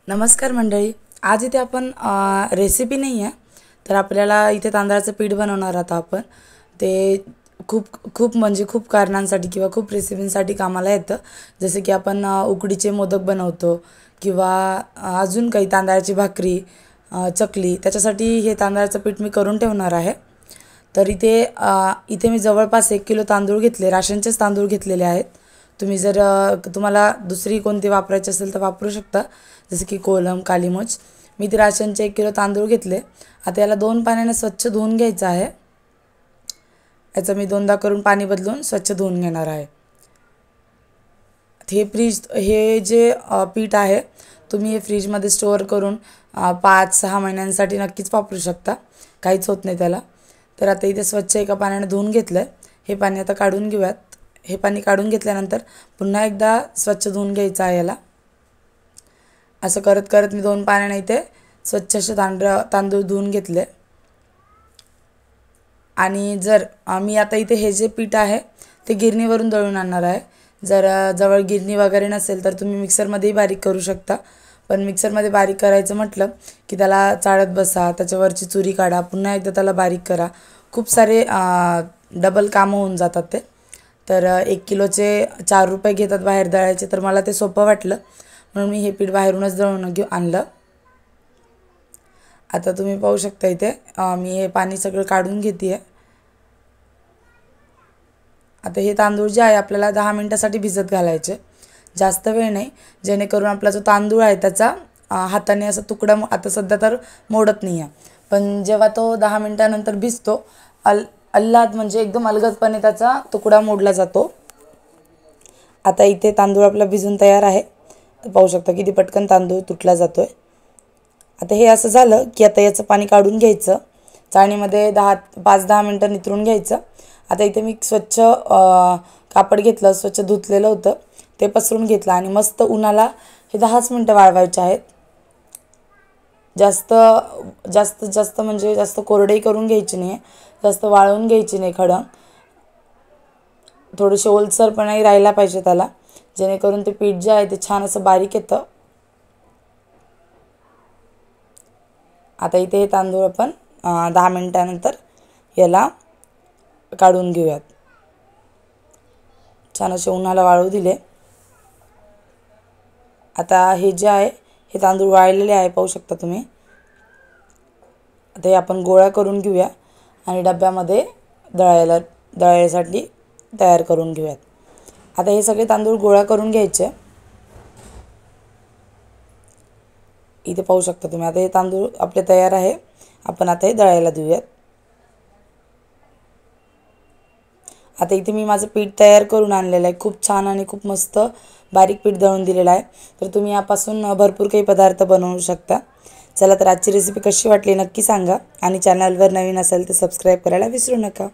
नमस्कार मंडळी. आज इथे आपण रेसिपी नाही आहे, तर आपल्याला इथे तांदळाचं पीठ बनवणार आहोत आपण. ते खूप खूप म्हणजे खूप कारणांसाठी किंवा खूप रेसिपींसाठी कामाला येतं. जसे की आपण उकडीचे मोदक बनवतो किंवा अजून काही तांदळाची भाकरी, चकली, त्याच्यासाठी हे तांदळाचं पीठ मी करून ठेवणार आहे. तर इथे मी जवळपास 1 किलो तांदूळ घेतले, राशनचेच तांदूळ घेतलेले आहेत. तुम्ही जर तुम्हाला दुसरी कोणती वापरायची असेल तर वापरू शकता, जसे की कोलम, काली मिर्च. मी ते राशनचे 1 किलो तांदूळ घेतले. आता याला 2 पाण्याने स्वच्छ धुवून घ्यायचं आहे. याचं मी 2दा करून पाणी बदलून स्वच्छ धुवून घेणार आहे. हे जे पीठ आहे, तुम्ही हे फ्रीजमध्ये स्टोअर करून 5-6 महिन्यांसाठी नक्कीच वापरू शकता. काहीच होत नाही त्याला. तर आता इथे स्वच्छ एका पाण्याने धुवून घेतलं आहे. हे पाणी आता काढून घेऊयात. हे पाणी काढून घेतल्यानंतर पुन्हा एकदा स्वच्छ धुवून घ्यायचं आहे याला. असं करत करत मी 2 पाण्याने इथे स्वच्छ असे तांदूळ धुवून घेतले. आणि जर मी आता इथे हे जे पीठ आहे ते गिरणीवरून दळून आणणार आहे. जर जवळ गिरणी वगैरे नसेल तर तुम्ही मिक्सरमध्येही बारीक करू शकता. पण मिक्सरमध्ये बारीक करायचं म्हटलं की त्याला चाळत बसा, त्याच्यावरची चुरी काढा, पुन्हा एकदा त्याला बारीक करा. खूप सारे डबल कामं होऊन जातात ते. तर 1 किलोचे 4 रुपये घेतात बाहेर दळायचे, तर मला ते सोपं वाटलं म्हणून मी हे पीठ बाहेरूनच दळून आणलं. आता तुम्ही पाहू शकता इथे मी हे पाणी सगळं काढून घेते आहे. आता हे तांदूळ जे आहे आपल्याला 10 मिनिटासाठी भिजत घालायचे, जास्त वेळ नाही, जेणेकरून आपला जो तांदूळ आहे त्याचा हाताने असा तुकडा आता सध्या तर मोडत नाही आहे, पण जेव्हा तो 10 मिनिटानंतर भिजतो अल्लाद म्हणजे एकदम अलगदपणे त्याचा तुकडा मोडला जातो. आता इथे तांदूळ आपला भिजून तयार आहे. पाहू शकता किती पटकन तांदूळ तुटला जातोय. आता हे असं झालं की आता याचं पाणी काढून घ्यायचं, चाळणीमध्ये 5-10 मिनटं नितरून घ्यायचं. आता इथे मी स्वच्छ कापड घेतलं, स्वच्छ धुतलेलं होतं, ते पसरून घेतलं आणि मस्त उन्हाला हे 10च मिनटं वाळवायचे आहेत. जास्त म्हणजे जास्त कोरडेही करून घ्यायची नाही, जास्त वाळवून घ्यायची नाही. खडंग थोडेसे ओलसरपणाही राहिला पाहिजे त्याला, जेणेकरून ते पीठ जे आहे ते छान असं बारीक येतं. आता इथे हे तांदूळ आपण 10 मिनिटानंतर याला काढून घेऊयात. छान असे उन्हाला वाळू दिले. आता हे जे आहे हे तांदूळ वाळलेले आहे, पाहू शकता तुम्ही. आता हे आपण गोळा करून घेऊया आणि डब्यामध्ये दळायसाठी तयार करून घेऊयात. आता हे सगळे तांदूळ गोळा करून घ्यायचे. इथे पाहू शकता तुम्ही. आता हे तांदूळ आपले तयार आहे. आपण आता हे दळायला देऊयात. आता इथे मी माझं पीठ तयार करून आणलेलं आहे. खूप छान आणि खूप मस्त बारीक पीठ दळून दिलेलं आहे. तर तुम्ही यापासून भरपूर काही पदार्थ बनवू शकता. चला तर आजची रेसिपी कशी वाटली नक्की सांगा आणि चॅनलवर नवीन असेल तर सबस्क्राईब करायला विसरू नका.